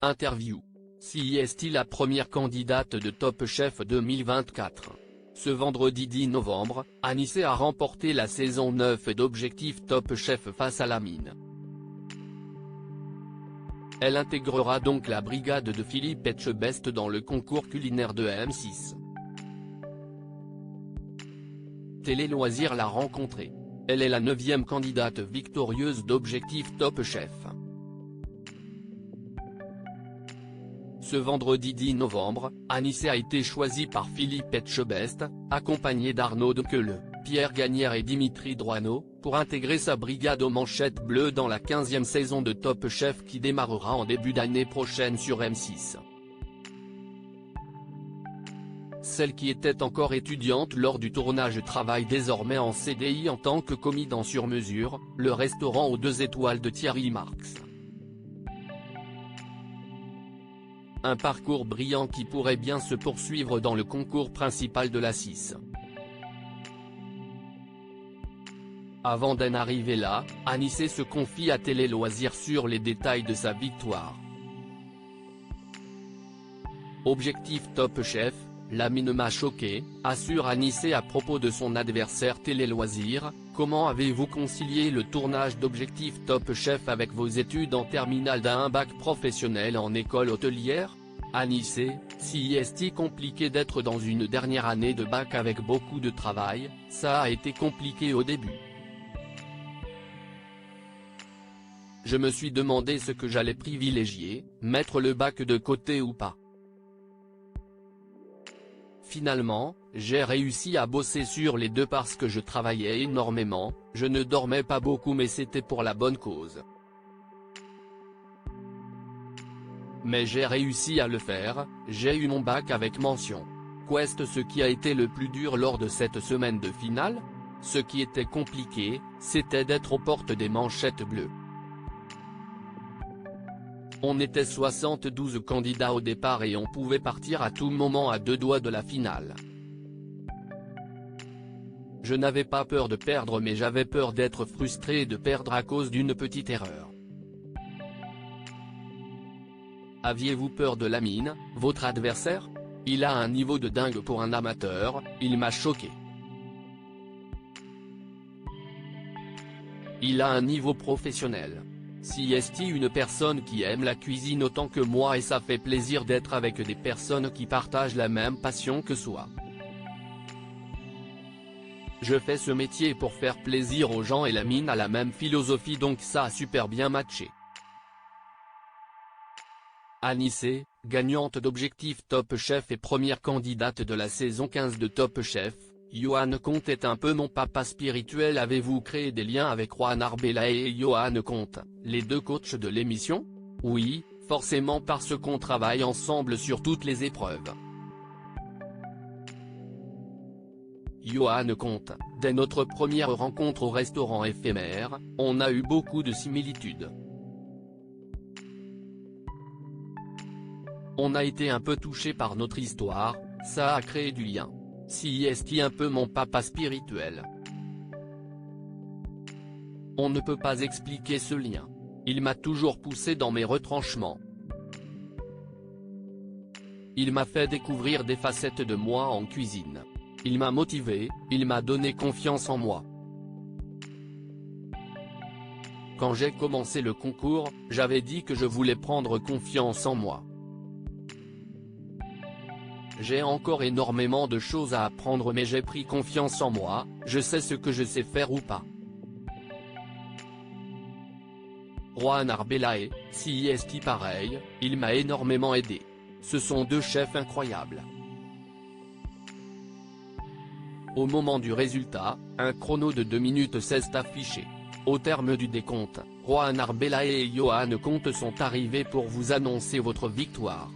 Interview. Si est-il la première candidate de Top Chef 2024? Ce vendredi 10 novembre, Anissé a remporté la saison 9 d'Objectif Top Chef face à Lamine. Elle intégrera donc la brigade de Philippe Etchebest dans le concours culinaire de M6. Télé Loisirs l'a rencontrée. Elle est la 9e candidate victorieuse d'Objectif Top Chef. Ce vendredi 10 novembre, Anissé a été choisie par Philippe Etchebest, accompagné d'Arnaud Dequeleux, Pierre Gagnère et Dimitri Droineau, pour intégrer sa brigade aux manchettes bleues dans la 15e saison de Top Chef qui démarrera en début d'année prochaine sur M6. Celle qui était encore étudiante lors du tournage travaille désormais en CDI en tant que commis dans Sur Mesure, le restaurant aux 2 étoiles de Thierry Marx. Un parcours brillant qui pourrait bien se poursuivre dans le concours principal de la 6. Avant d'en arriver là, Anissé se confie à Télé Loisirs sur les détails de sa victoire. Objectif Top Chef, Lamine m'a choqué, assure Anissé à propos de son adversaire Télé Loisirs. Comment avez-vous concilié le tournage d'Objectif Top Chef avec vos études en terminale d'un bac professionnel en école hôtelière? Anissé, si est-il compliqué d'être dans une dernière année de bac avec beaucoup de travail? Ça a été compliqué au début. Je me suis demandé ce que j'allais privilégier, mettre le bac de côté ou pas. Finalement, j'ai réussi à bosser sur les deux parce que je travaillais énormément, je ne dormais pas beaucoup mais c'était pour la bonne cause. Mais j'ai réussi à le faire, j'ai eu mon bac avec mention. Qu'est-ce ce qui a été le plus dur lors de cette semaine de finale? Ce qui était compliqué, c'était d'être aux portes des manchettes bleues. On était 72 candidats au départ et on pouvait partir à tout moment à 2 doigts de la finale. Je n'avais pas peur de perdre mais j'avais peur d'être frustré et de perdre à cause d'une petite erreur. Aviez-vous peur de Lamine, votre adversaire? Il a un niveau de dingue pour un amateur, il m'a choqué. Il a un niveau professionnel. Si est-il une personne qui aime la cuisine autant que moi et ça fait plaisir d'être avec des personnes qui partagent la même passion que soi. Je fais ce métier pour faire plaisir aux gens et Lamine a la même philosophie donc ça a super bien matché. Anissé, gagnante d'Objectif Top Chef et première candidate de la saison 15 de Top Chef, Yoann Comte est un peu mon papa spirituel. Avez-vous créé des liens avec Juan Arbelae et Yoann Comte, les 2 coachs de l'émission? Oui, forcément parce qu'on travaille ensemble sur toutes les épreuves. Yoann Comte, dès notre première rencontre au restaurant éphémère, on a eu beaucoup de similitudes. On a été un peu touché par notre histoire, ça a créé du lien. Si est-il un peu mon papa spirituel? On ne peut pas expliquer ce lien. Il m'a toujours poussé dans mes retranchements. Il m'a fait découvrir des facettes de moi en cuisine. Il m'a motivé, il m'a donné confiance en moi. Quand j'ai commencé le concours, j'avais dit que je voulais prendre confiance en moi. J'ai encore énormément de choses à apprendre mais j'ai pris confiance en moi, je sais ce que je sais faire ou pas. Juan Arbelae, si est-il pareil, il m'a énormément aidé. Ce sont 2 chefs incroyables. Au moment du résultat, un chrono de 2 minutes 16 est affiché. Au terme du décompte, Juan Arbelae et Yoann Comte sont arrivés pour vous annoncer votre victoire.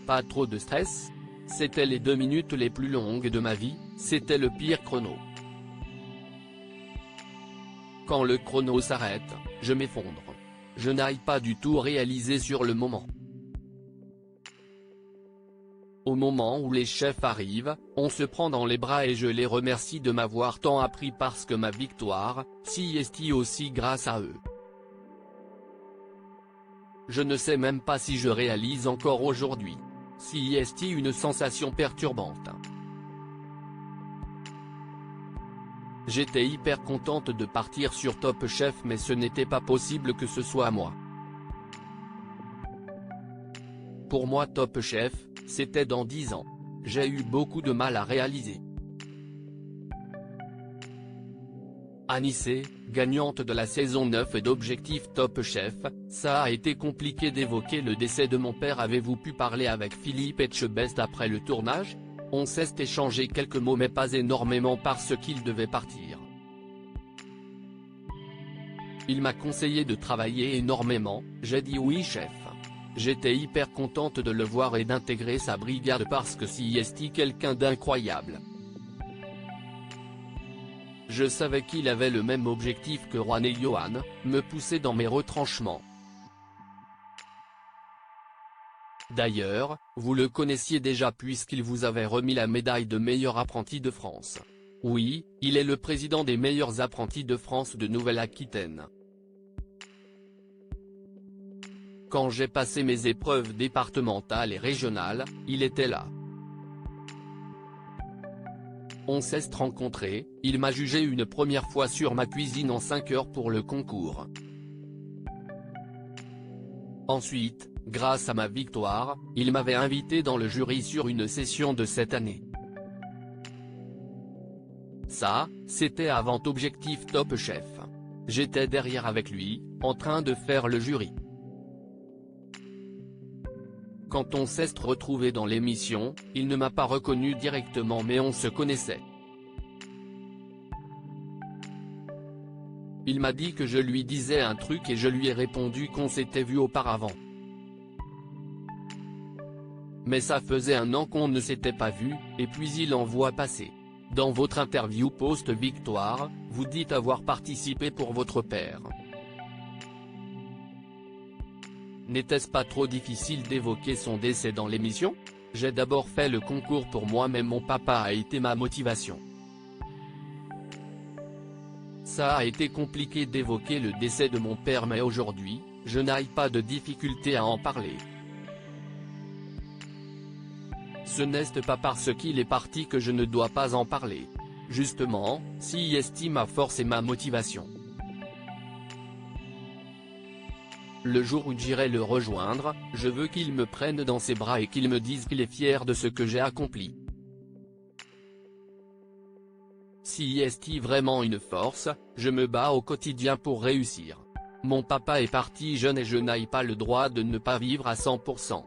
Pas trop de stress? C'était les 2 minutes les plus longues de ma vie, c'était le pire chrono. Quand le chrono s'arrête, je m'effondre. Je n'arrive pas du tout réaliser sur le moment. Au moment où les chefs arrivent, on se prend dans les bras et je les remercie de m'avoir tant appris parce que ma victoire, si est aussi grâce à eux. Je ne sais même pas si je réalise encore aujourd'hui. CIST une sensation perturbante. J'étais hyper contente de partir sur Top Chef mais ce n'était pas possible que ce soit moi. Pour moi Top Chef, c'était dans 10 ans. J'ai eu beaucoup de mal à réaliser. Anissé, gagnante de la saison 9 et d'Objectif Top Chef, ça a été compliqué d'évoquer le décès de mon père. Avez-vous pu parler avec Philippe Etchebest après le tournage? On s'est échangé quelques mots mais pas énormément parce qu'il devait partir. Il m'a conseillé de travailler énormément, j'ai dit oui chef. J'étais hyper contente de le voir et d'intégrer sa brigade parce que CIST quelqu'un d'incroyable. Je savais qu'il avait le même objectif que Juan et Johan, me pousser dans mes retranchements. D'ailleurs, vous le connaissiez déjà puisqu'il vous avait remis la médaille de meilleur apprenti de France. Oui, il est le président des meilleurs apprentis de France de Nouvelle-Aquitaine. Quand j'ai passé mes épreuves départementales et régionales, il était là. On s'est rencontrés, il m'a jugé une première fois sur ma cuisine en 5 heures pour le concours. Ensuite, grâce à ma victoire, il m'avait invité dans le jury sur une session de cette année. Ça, c'était avant Objectif Top Chef. J'étais derrière avec lui, en train de faire le jury. Quand on s'est retrouvé dans l'émission, il ne m'a pas reconnu directement mais on se connaissait. Il m'a dit que je lui disais un truc et je lui ai répondu qu'on s'était vu auparavant. Mais ça faisait 1 an qu'on ne s'était pas vu, et puis il en voit passer. Dans votre interview post-victoire, vous dites avoir participé pour votre père. N'était-ce pas trop difficile d'évoquer son décès dans l'émission? J'ai d'abord fait le concours pour moi mais mon papa a été ma motivation. Ça a été compliqué d'évoquer le décès de mon père mais aujourd'hui, je n'ai pas de difficulté à en parler. Ce n'est pas parce qu'il est parti que je ne dois pas en parler. Justement, CIST ma force et ma motivation. Le jour où j'irai le rejoindre, je veux qu'il me prenne dans ses bras et qu'il me dise qu'il est fier de ce que j'ai accompli. CIST vraiment une force, je me bats au quotidien pour réussir. Mon papa est parti jeune et je n'ai pas le droit de ne pas vivre à 100%.